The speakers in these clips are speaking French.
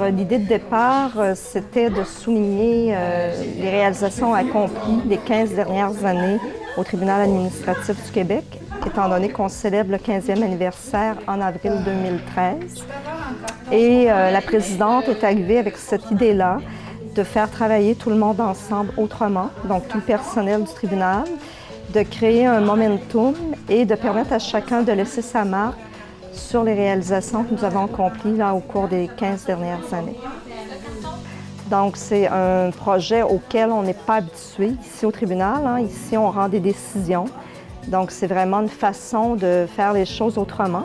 l'idée de départ, c'était de souligner les réalisations accomplies des 15 dernières années au Tribunal administratif du Québec, étant donné qu'on célèbre le 15e anniversaire en avril 2013. Et la présidente est arrivée avec cette idée-là de faire travailler tout le monde ensemble autrement, donc tout le personnel du tribunal, de créer un momentum et de permettre à chacun de laisser sa marque sur les réalisations que nous avons accomplies là, au cours des 15 dernières années. Donc, c'est un projet auquel on n'est pas habitué ici au tribunal. Hein. Ici, on rend des décisions. Donc, c'est vraiment une façon de faire les choses autrement.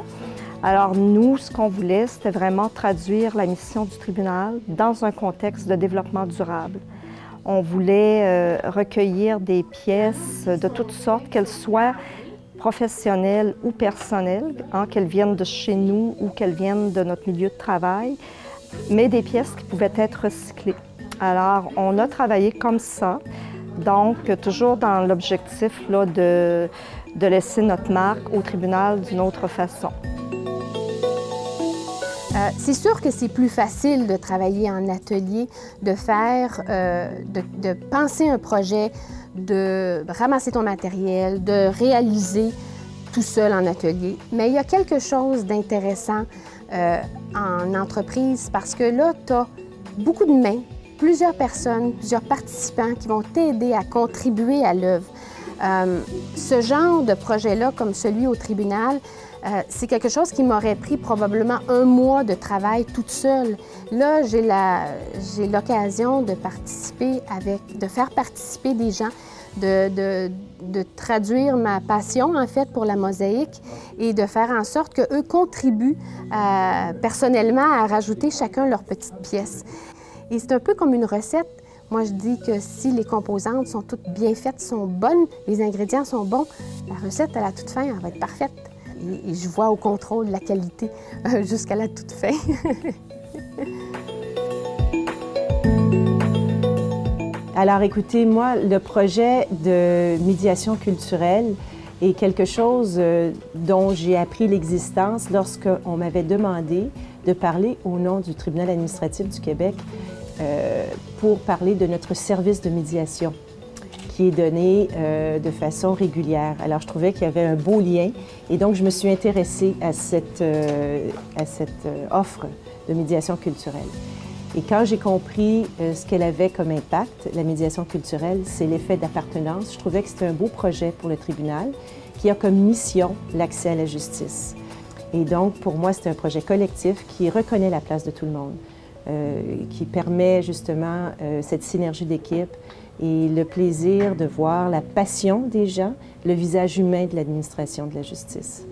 Alors, nous, ce qu'on voulait, c'était vraiment traduire la mission du tribunal dans un contexte de développement durable. On voulait recueillir des pièces de toutes sortes, qu'elles soient professionnelles ou personnelles, hein, qu'elles viennent de chez nous ou qu'elles viennent de notre milieu de travail, mais des pièces qui pouvaient être recyclées. Alors, on a travaillé comme ça, donc toujours dans l'objectif là, de laisser notre marque au tribunal d'une autre façon. C'est sûr que c'est plus facile de travailler en atelier, de faire, de penser un projet, de ramasser ton matériel, de réaliser tout seul en atelier. Mais il y a quelque chose d'intéressant en entreprise parce que là, tu as beaucoup de mains, plusieurs personnes, plusieurs participants qui vont t'aider à contribuer à l'œuvre. Ce genre de projet-là, comme celui au tribunal, c'est quelque chose qui m'aurait pris probablement 1 mois de travail toute seule. Là, j'ai l'occasion de participer de faire participer des gens, de traduire ma passion, en fait, pour la mosaïque et de faire en sorte qu'eux contribuent personnellement à rajouter chacun leur petite pièce. Et c'est un peu comme une recette. Moi, je dis que si les composantes sont toutes bien faites, sont bonnes, les ingrédients sont bons, la recette, à la toute fin, elle va être parfaite. Et je vois au contrôle la qualité jusqu'à la toute fin. Alors, écoutez, moi, le projet de médiation culturelle est quelque chose dont j'ai appris l'existence lorsqu'on m'avait demandé de parler au nom du Tribunal administratif du Québec pour parler de notre service de médiation qui est donné de façon régulière. Alors, je trouvais qu'il y avait un beau lien et donc je me suis intéressée à cette offre de médiation culturelle. Et quand j'ai compris ce qu'elle avait comme impact, la médiation culturelle, c'est l'effet d'appartenance, je trouvais que c'était un beau projet pour le tribunal qui a comme mission l'accès à la justice. Et donc, pour moi, c'est un projet collectif qui reconnaît la place de tout le monde, qui permet justement cette synergie d'équipe et le plaisir de voir la passion des gens, le visage humain de l'administration de la justice.